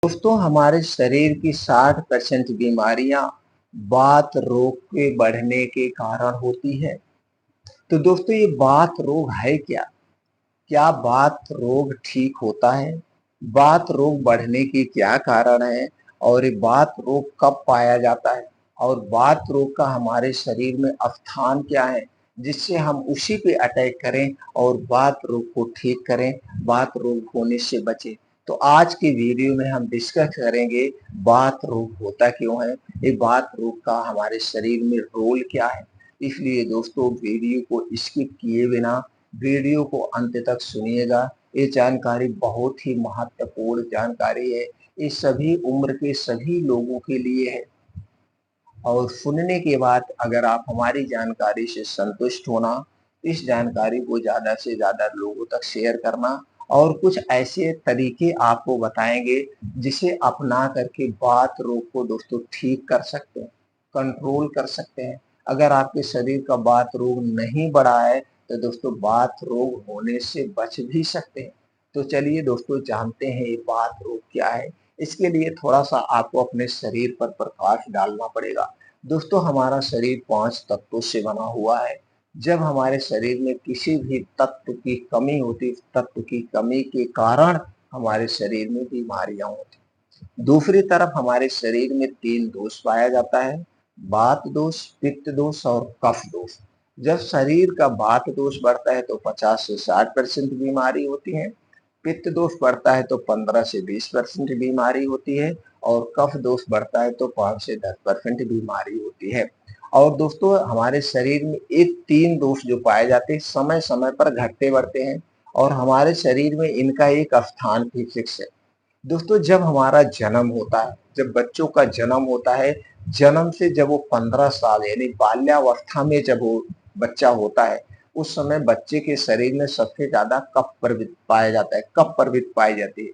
दोस्तों हमारे शरीर की 60% बीमारियां वात रोग के बढ़ने के कारण होती है। तो दोस्तों ये वात रोग है क्या? क्या वात रोग ठीक होता है? वात रोग बढ़ने के क्या कारण है? और ये वात रोग कब पाया जाता है? और वात रोग का हमारे शरीर में स्थान क्या है जिससे हम उसी पे अटैक करें और वात रोग को ठीक करें, वात रोग होने से बचें। तो आज की वीडियो में हम डिस्कस करेंगे वात रोग होता क्यों है, ये वात रोग का हमारे शरीर में रोल क्या है। इसलिए दोस्तों वीडियो को स्किप किए बिना वीडियो को अंत तक सुनिएगा। ये जानकारी बहुत ही महत्वपूर्ण जानकारी है। ये सभी उम्र के सभी लोगों के लिए है और सुनने के बाद अगर आप हमारी जानकारी से संतुष्ट होना, इस जानकारी को ज़्यादा से ज़्यादा लोगों तक शेयर करना और कुछ ऐसे तरीके आपको बताएंगे जिसे अपना करके वात रोग को दोस्तों ठीक कर सकते हैं, कंट्रोल कर सकते हैं। अगर आपके शरीर का वात रोग नहीं बढ़ा है तो दोस्तों वात रोग होने से बच भी सकते हैं। तो चलिए दोस्तों जानते हैं ये वात रोग क्या है। इसके लिए थोड़ा सा आपको अपने शरीर पर प्रकाश डालना पड़ेगा। दोस्तों हमारा शरीर 5 तत्वों से बना हुआ है। जब हमारे शरीर में किसी भी तत्व की कमी होती, तत्व की कमी के कारण हमारे शरीर में बीमारियां होती। दूसरी तरफ हमारे शरीर में 3 दोष पाया जाता है, वात दोष, पित्त दोष और कफ दोष। जब शरीर का वात दोष बढ़ता है तो 50 से 60% बीमारी होती है, पित्त दोष बढ़ता है तो 15 से 20% बीमारी होती है और कफ दोष बढ़ता है तो 5 से 10% बीमारी होती है। और दोस्तों हमारे शरीर में एक 3 दोष जो पाए जाते हैं समय समय पर घटते बढ़ते हैं और हमारे शरीर में इनका एक स्थान भी फिक्स है। दोस्तों जब हमारा जन्म होता है, जब बच्चों का जन्म होता है, जन्म से जब वो 15 साल यानी बाल्यावस्था में जब वो बच्चा होता है, उस समय बच्चे के शरीर में सबसे ज्यादा कफ प्रवृत्ति पाया जाता है, कफ प्रवृत्ति पाई जाती है।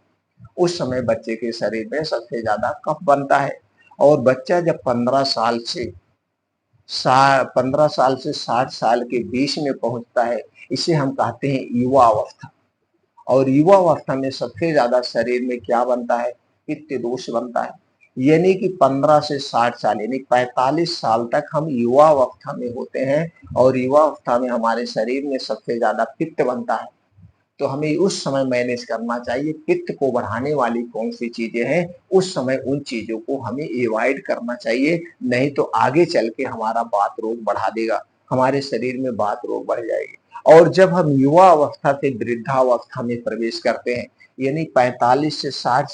उस समय बच्चे के शरीर में सबसे ज्यादा कफ बनता है और बच्चा जब 15 साल से 60 साल के बीच में पहुंचता है, इसे हम कहते हैं युवा अवस्था। और युवा अवस्था में सबसे ज्यादा शरीर में क्या बनता है, पित्त दोष बनता है। यानी कि 15 से 60 साल यानी 45 साल तक हम युवा अवस्था में होते हैं और युवा अवस्था में हमारे शरीर में सबसे ज्यादा पित्त बनता है। तो हमें उस समय मैनेज करना चाहिए पित्त को बढ़ाने वाली कौन सी चीजें हैं, उस समय उन चीजों को हमें अवॉइड करना चाहिए, नहीं तो आगे चल के हमारा वात रोग बढ़ा देगा, हमारे शरीर में वात रोग बढ़ जाएगी। और जब हम युवा अवस्था से वृद्धावस्था में प्रवेश करते हैं यानी 45 साल से 60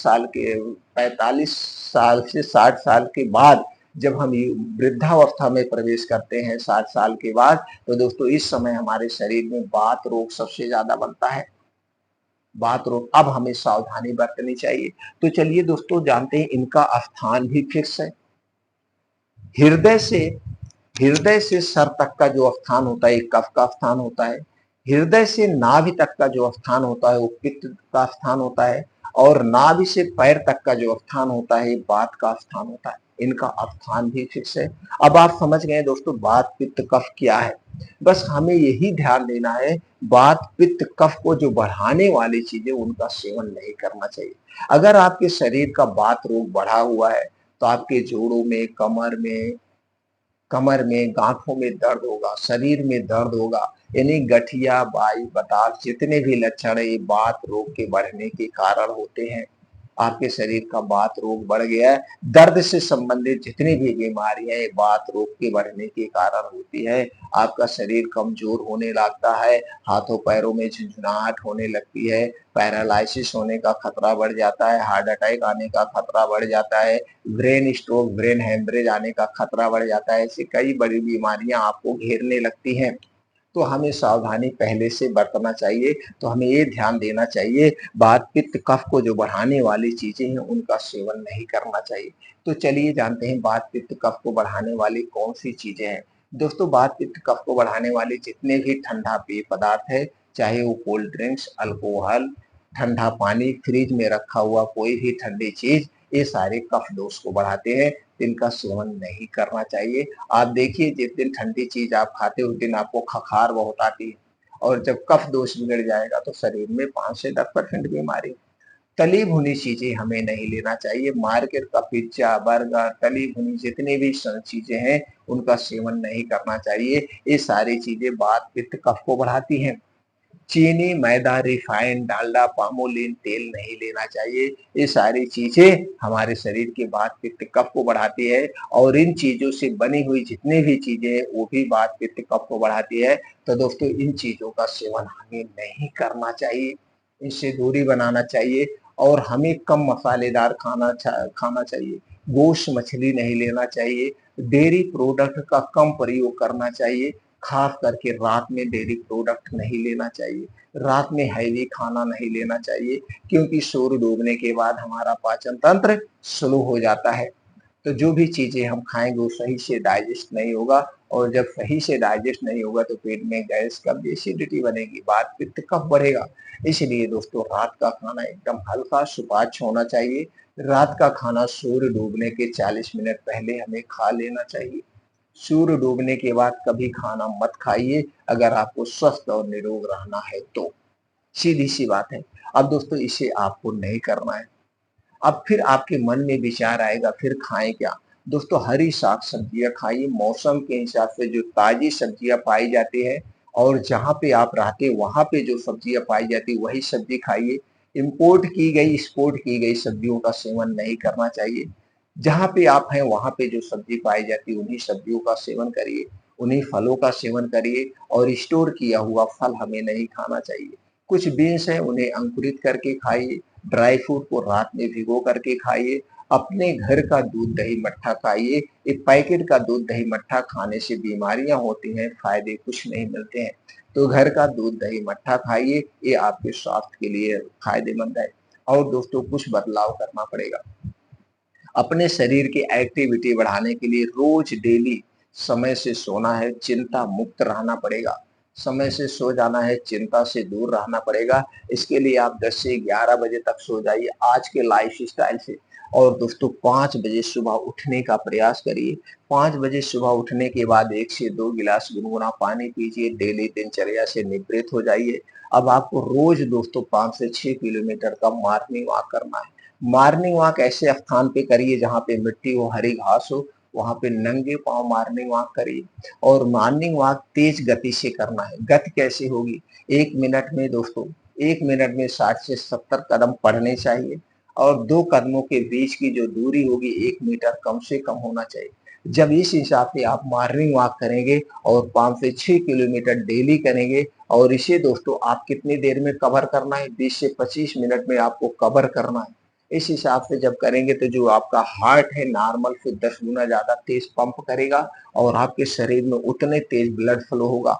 साल के बाद जब हम वृद्धावस्था में प्रवेश करते हैं 60 साल के बाद, तो दोस्तों इस समय हमारे शरीर में वात रोग सबसे ज्यादा बनता है। बात रोग अब हमें सावधानी बरतनी चाहिए। तो चलिए दोस्तों जानते हैं इनका स्थान भी फिक्स है। हृदय से हृदय से सर तक का जो स्थान होता है कफ का स्थान होता है। हृदय से नाभि तक का जो स्थान होता है वो पित्त का स्थान होता है और नाभि से पैर तक का जो स्थान होता है वात का स्थान होता है। इनका स्थान भी फिक्स है। अब आप समझ गए दोस्तों वात पित्त कफ क्या है। बस हमें यही ध्यान देना है वात पित्त कफ को जो बढ़ाने वाली चीजें उनका सेवन नहीं करना चाहिए। अगर आपके शरीर का वात रोग बढ़ा हुआ है तो आपके जोड़ों में, कमर में, गांठों में दर्द होगा, शरीर में दर्द होगा। यानी गठिया, बाई, बतास जितने भी लक्षण है ये वात रोग के बढ़ने के कारण होते हैं। आपके शरीर का वात रोग बढ़ गया है, दर्द से संबंधित जितनी भी बीमारियां ये वात रोग के बढ़ने के कारण होती है। आपका शरीर कमजोर होने लगता है, हाथों पैरों में झुंझुनाहट होने लगती है, पैरालिसिस होने का खतरा बढ़ जाता है, हार्ट अटैक आने का खतरा बढ़ जाता है, ब्रेन स्ट्रोक, ब्रेन हेमरेज आने का खतरा बढ़ जाता है। ऐसी कई बड़ी बीमारियां आपको घेरने लगती हैं। तो हमें सावधानी पहले से बरतना चाहिए। तो हमें ये ध्यान देना चाहिए वात पित्त कफ को जो बढ़ाने वाली चीजें हैं उनका सेवन नहीं करना चाहिए। तो चलिए जानते हैं वात पित्त कफ को बढ़ाने वाली कौन सी चीजें हैं। दोस्तों वात पित्त कफ को बढ़ाने वाले जितने भी ठंडा पेय पदार्थ है, चाहे वो कोल्ड ड्रिंक्स, अल्कोहल, ठंडा पानी, फ्रिज में रखा हुआ कोई भी ठंडी चीज, ये सारे कफ दोष को बढ़ाते हैं। इनका सेवन नहीं करना चाहिए। आप देखिए जिस दिन ठंडी चीज आप खाते उस दिन आपको खखार बहुत आती है और जब कफ दोष बिगड़ जाएगा तो शरीर में 5 से 10% बीमारी। तली भुनी चीजें हमें नहीं लेना चाहिए। मार्केट का पिज्जा, बर्गर, तली भुनी जितनी भी चीजें हैं उनका सेवन नहीं करना चाहिए। ये सारी चीजें वात पित्त कफ को बढ़ाती हैं। चीनी, मैदा, रिफाइंड, डालडा, पामोलिन तेल नहीं लेना चाहिए। ये सारी चीजें हमारे शरीर के वात पित्त कफ को बढ़ाती है और इन चीजों से बनी हुई जितनी भी चीजें हैं वो भी वात पित्त कफ को बढ़ाती है। तो दोस्तों इन चीजों का सेवन हमें नहीं करना चाहिए, इनसे दूरी बनाना चाहिए और हमें कम मसालेदार खाना चाहिए। गोश्त मछली नहीं लेना चाहिए। डेयरी प्रोडक्ट का कम प्रयोग करना चाहिए। खास करके रात में डेयरी प्रोडक्ट नहीं लेना चाहिए। रात में हैवी खाना नहीं लेना चाहिए क्योंकि सूर्य डूबने के बाद हमारा पाचन तंत्र स्लो हो जाता है। तो जो भी चीजें हम खाएंगे वो सही से डाइजेस्ट नहीं होगा और जब सही से डाइजेस्ट नहीं होगा तो पेट में गैस, कब्ज, एसिडिटी बनेगी, वात पित्त कफ बढ़ेगा। इसलिए दोस्तों रात का खाना एकदम हल्का सुपाच्य होना चाहिए। रात का खाना सूर्य डूबने के 40 मिनट पहले हमें खा लेना चाहिए। सूर्य डूबने के बाद कभी खाना मत खाइए अगर आपको स्वस्थ और निरोग रहना है तो। सीधी सी बात है। अब दोस्तों इसे आपको नहीं करना है। अब फिर आपके मन में विचार आएगा फिर खाएं क्या? दोस्तों हरी साग सब्जियां खाइए। मौसम के हिसाब से जो ताजी सब्जियां पाई जाती है और जहाँ पे आप रहते हैं वहां पे जो सब्जियां पाई जाती है वही सब्जी खाइए। इम्पोर्ट की गई, एक्सपोर्ट की गई सब्जियों का सेवन नहीं करना चाहिए। जहाँ पे आप हैं वहां पे जो सब्जी पाई जाती है उन्हीं सब्जियों का सेवन करिए, उन्हीं फलों का सेवन करिए और स्टोर किया हुआ फल हमें नहीं खाना चाहिए। कुछ बीन्स है उन्हें अंकुरित करके खाइए। ड्राई फ्रूट को रात में भिगो करके खाइए। अपने घर का दूध दही मट्ठा खाइए। ये पैकेट का दूध दही मट्ठा खाने से बीमारियां होती हैं, फायदे कुछ नहीं मिलते हैं। तो घर का दूध दही मट्ठा खाइए, ये आपके स्वास्थ्य के लिए फायदेमंद है। और दोस्तों कुछ बदलाव करना पड़ेगा। अपने शरीर की एक्टिविटी बढ़ाने के लिए रोज डेली समय से सोना है, चिंता मुक्त रहना पड़ेगा। समय से सो जाना है, चिंता से दूर रहना पड़ेगा। इसके लिए आप 10 से 11 बजे तक सो जाइए आज के लाइफ स्टाइल से। और दोस्तों 5 बजे सुबह उठने का प्रयास करिए। 5 बजे सुबह उठने के बाद 1 से 2 गिलास गुनगुना पानी पीजिए। डेली दिनचर्या से निवृत्त हो जाइए। अब आपको रोज दोस्तों 5 से 6 किलोमीटर का मॉर्निंग वॉक करना है। मॉर्निंग वॉक ऐसे स्थान पे करिए जहाँ पे मिट्टी हो, हरी घास हो, वहां पे नंगे पांव मॉर्निंग वॉक करिए। और मॉर्निंग वॉक तेज गति से करना है। गति कैसे होगी? 1 मिनट में दोस्तों, 1 मिनट में 60 से 70 कदम पढ़ने चाहिए और 2 कदमों के बीच की जो दूरी होगी 1 मीटर कम से कम होना चाहिए। जब इस हिसाब से आप मॉर्निंग वॉक करेंगे और 5 से 6 किलोमीटर डेली करेंगे और इसे दोस्तों आप कितनी देर में कवर करना है? 20 से 25 मिनट में आपको कवर करना है। इस हिसाब से जब करेंगे तो जो आपका हार्ट है नॉर्मल से 10 गुना ज्यादा तेज पंप करेगा और आपके शरीर में उतने तेज ब्लड फ्लो होगा।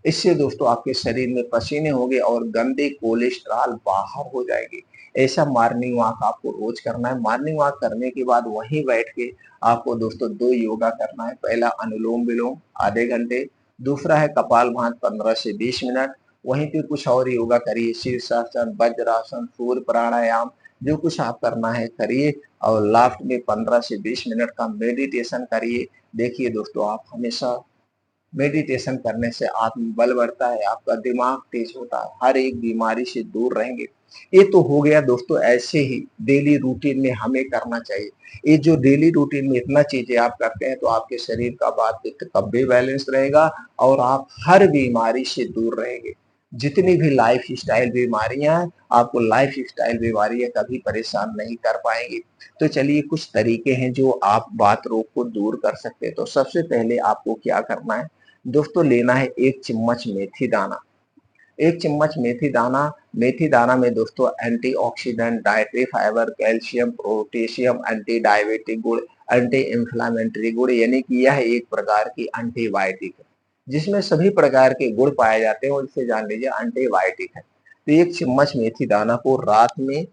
इससे दोस्तों आपके शरीर में पसीने होंगे और गंदे कोलेस्ट्रॉल बाहर हो जाएंगे। ऐसा मॉर्निंग वॉक आपको रोज करना है। मॉर्निंग वॉक करने के बाद वहीं बैठ के आपको दोस्तों 2 योगा करना है। पहला अनुलोम विलोम आधे घंटे, दूसरा है कपालभाति 15 से 20 मिनट। वहीं पे कुछ और योगा करिए, शीर्षासन, वज्रासन, सूर्य प्राणायाम, जो कुछ आप करना है करिए और लास्ट में 15 से 20 मिनट का मेडिटेशन करिए। देखिए दोस्तों आप हमेशा मेडिटेशन करने से आत्मबल बढ़ता है, आपका दिमाग तेज होता है, हर एक बीमारी से दूर रहेंगे। ये तो हो गया दोस्तों ऐसे ही डेली रूटीन में हमें करना चाहिए। ये जो डेली रूटीन में इतना चीजें आप करते हैं तो आपके शरीर का वात पित्त कफ भी बैलेंस रहेगा और आप हर बीमारी से दूर रहेंगे। जितनी भी लाइफ स्टाइल बीमारियां हैं, आपको लाइफ स्टाइल बीमारियां कभी परेशान नहीं कर पाएंगी। तो चलिए कुछ तरीके हैं जो आप वात रोग को दूर कर सकते हैं। तो सबसे पहले आपको क्या करना है दोस्तों? लेना है 1 चम्मच मेथी दाना। 1 चम्मच मेथी दाना। मेथी दाना में दोस्तों antioxidant, dietary fibre, calcium, potassium, anti diabetic गुण, एंटी इंफ्लेमेटरी गुण, यानी कि यह एक प्रकार की एंटीबायोटिक है जिसमें सभी प्रकार के गुण पाए जाते हैं और इसे जान लीजिए एंटीबायोटिक है। तो 1 चम्मच मेथी दाना को रात में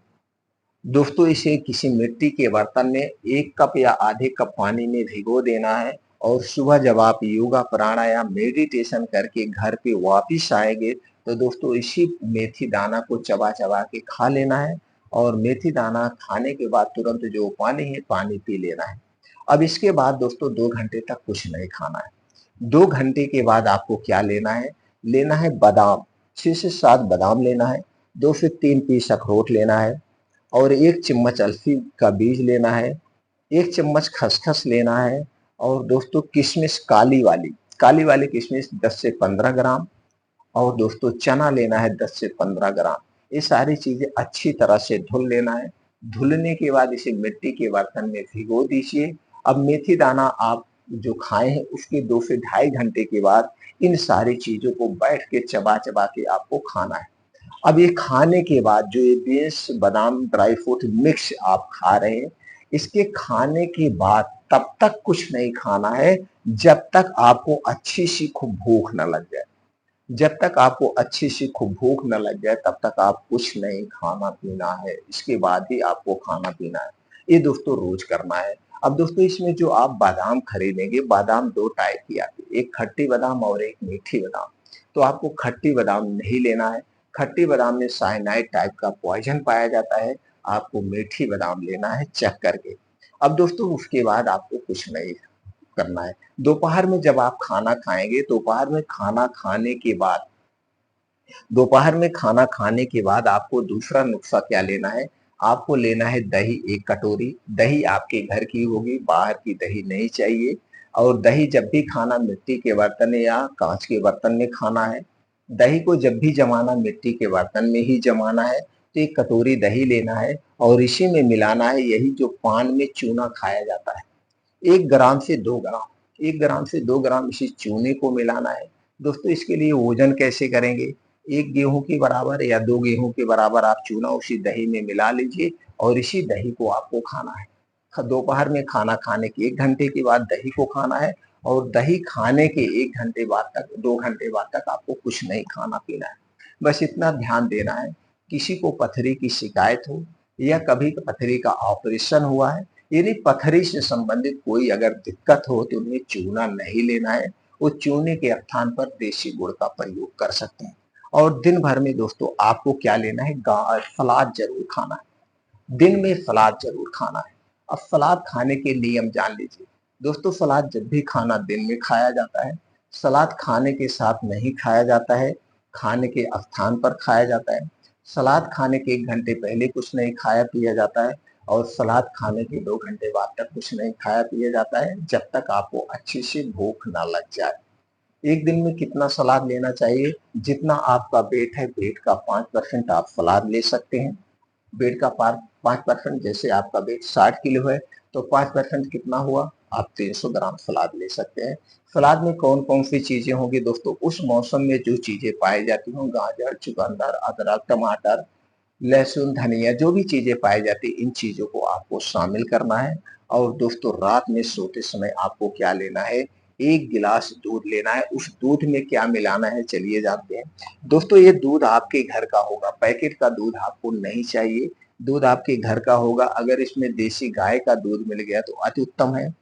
दोस्तों इसे किसी मिट्टी के बर्तन में 1 कप या आधे कप पानी में भिगो देना है और सुबह जब आप योगा प्राणायाम मेडिटेशन करके घर पे वापिस आएंगे तो दोस्तों इसी मेथी दाना को चबा चबा के खा लेना है और मेथी दाना खाने के बाद तुरंत जो पानी है पानी पी लेना है। अब इसके बाद दोस्तों 2 घंटे तक कुछ नहीं खाना है। 2 घंटे के बाद आपको क्या लेना है? लेना है बादाम। 6 से 7 बादाम लेना है। 2 से 3 पीस अखरोट लेना है। और 1 चम्मच अलसी का बीज लेना है, 1 चम्मच खसखस लेना है और दोस्तों किशमिश काली वाली किशमिश 10 से 15 ग्राम और दोस्तों चना लेना है 10 से 15 ग्राम। ये सारी चीजें अच्छी तरह से धुल लेना है। धुलने के बाद इसे मिट्टी के बर्तन में भिगो दीजिए। अब मेथी दाना आप जो खाए हैं उसके 2 से ढाई घंटे के बाद इन सारी चीजों को बैठ के चबा चबा के आपको खाना है। अब ये खाने के बाद जो ये बीन्स बादाम ड्राई फ्रूट मिक्स आप खा रहे हैं, इसके खाने के बाद तब तक कुछ नहीं खाना है जब तक आपको अच्छी सी खूब भूख न लग जाए। जब तक आपको अच्छी सी खूब भूख न लग जाए तब तक आप कुछ नहीं खाना पीना है, इसके बाद ही आपको खाना पीना है। ये दोस्तों रोज करना है। अब दोस्तों इसमें जो आप बादाम खरीदेंगे, बादाम 2 टाइप की आती है, एक खट्टी बादाम और एक मीठी बादाम। तो आपको खट्टी बादाम नहीं लेना है, खट्टी बादाम में साइनाइड टाइप का पॉइजन पाया जाता है। आपको मीठी बादाम लेना है चेक करके। अब दोस्तों उसके बाद आपको कुछ नहीं करना है। दोपहर में जब आप खाना खाएंगे, दोपहर में खाना खाने के बाद आपको दूसरा नुस्खा क्या लेना है, आपको लेना है दही 1 कटोरी। दही आपके घर की होगी, बाहर की दही नहीं चाहिए। और दही जब भी खाना मिट्टी के बर्तन या कांच के बर्तन में खाना है। दही को जब भी जमाना मिट्टी के बर्तन में ही जमाना है। तो 1 कटोरी दही लेना है और इसी में मिलाना है यही जो पान में चूना खाया जाता है, 1 ग्राम से 2 ग्राम, 1 ग्राम से 2 ग्राम इसी चूने को मिलाना है। दोस्तों इसके लिए वजन कैसे करेंगे, 1 गेहूं के बराबर या 2 गेहूं के बराबर आप चूना उसी दही में मिला लीजिए और इसी दही को आपको खाना है। दोपहर में खाना खाने के 1 घंटे के बाद दही को खाना है और दही खाने के 1 घंटे बाद तक 2 घंटे बाद तक आपको कुछ नहीं खाना पीना है। बस इतना ध्यान देना है, किसी को पथरी की शिकायत हो या कभी पथरी का ऑपरेशन हुआ है, यदि पथरी से संबंधित कोई अगर दिक्कत हो तो उन्हें चूना नहीं लेना है। वो चूने के स्थान पर देसी गुड़ का प्रयोग कर सकते हैं। और दिन भर में दोस्तों आपको क्या लेना है, सलाद जरूर खाना है। दिन में सलाद जरूर खाना है। अब सलाद खाने के नियम जान लीजिए। दोस्तों सलाद जब भी खाना दिन में खाया जाता है, सलाद खाने के साथ नहीं खाया जाता है, खाने के स्थान पर खाया जाता है। सलाद खाने के 1 घंटे पहले कुछ नहीं खाया पिया जाता है और सलाद खाने के 2 घंटे बाद तक कुछ नहीं खाया पिया जाता है जब तक आपको अच्छी सी भूख ना लग जाए। एक दिन में कितना सलाद लेना चाहिए, जितना आपका वेट है वेट का 5% आप सलाद ले सकते हैं। वेट का 5% जैसे आपका वेट 60 किलो है तो 5% कितना हुआ, आप 300 ग्राम सलाद ले सकते हैं। सलाद में कौन कौन सी चीजें होंगी दोस्तों, उस मौसम में जो चीजें पाई जाती हों, गाजर, चुकंदर, अदरक, टमाटर, लहसुन, धनिया, जो भी चीजें पाई जाती इन चीजों को आपको शामिल करना है। और दोस्तों रात में सोते समय आपको क्या लेना है, 1 गिलास दूध लेना है। उस दूध में क्या मिलाना है चलिए जानते हैं। दोस्तों ये दूध आपके घर का होगा, पैकेट का दूध आपको नहीं चाहिए। दूध आपके घर का होगा, अगर इसमें देसी गाय का दूध मिल गया तो अति उत्तम है।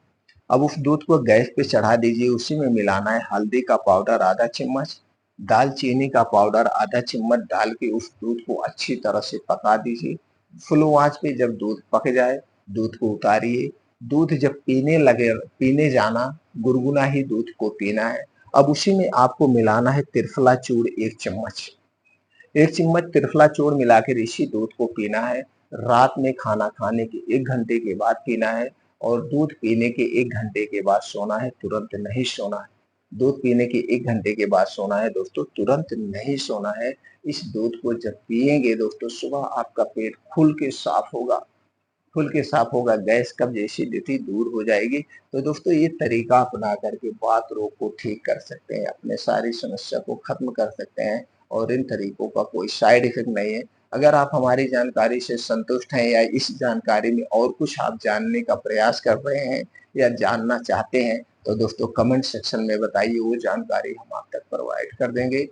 अब उस दूध को गैस पे चढ़ा दीजिए, उसी में मिलाना है हल्दी का पाउडर आधा चम्मच, दालचीनी का पाउडर आधा चम्मच डाल के उस दूध को अच्छी तरह से पका दीजिए। फुल आंच पे जब दूध पक जाए, दूध को उतारिए। दूध जब पीने जाना, गुनगुना ही दूध को पीना है। अब उसी में आपको मिलाना है त्रिफला चूर्ण 1 चम्मच। 1 चम्मच त्रिफला चूर्ण मिलाकर इसी दूध को पीना है। रात में खाना खाने के 1 घंटे के बाद पीना है और दूध पीने के 1 घंटे के बाद सोना है, तुरंत नहीं सोना है। दूध पीने के 1 घंटे के बाद सोना है दोस्तों, तुरंत नहीं सोना है। इस दूध को जब पिएंगे दोस्तों, सुबह आपका पेट खुल के साफ होगा, गैस कब्ज एसिडिटी दूर हो जाएगी। तो दोस्तों ये तरीका अपना करके बात रोग को ठीक कर सकते हैं, अपने सारी समस्या को खत्म कर सकते हैं और इन तरीकों का कोई साइड इफेक्ट नहीं है। अगर आप हमारी जानकारी से संतुष्ट हैं या इस जानकारी में और कुछ आप जानने का प्रयास कर रहे हैं या जानना चाहते हैं तो दोस्तों कमेंट सेक्शन में बताइए, वो जानकारी हम आप तक प्रोवाइड कर देंगे।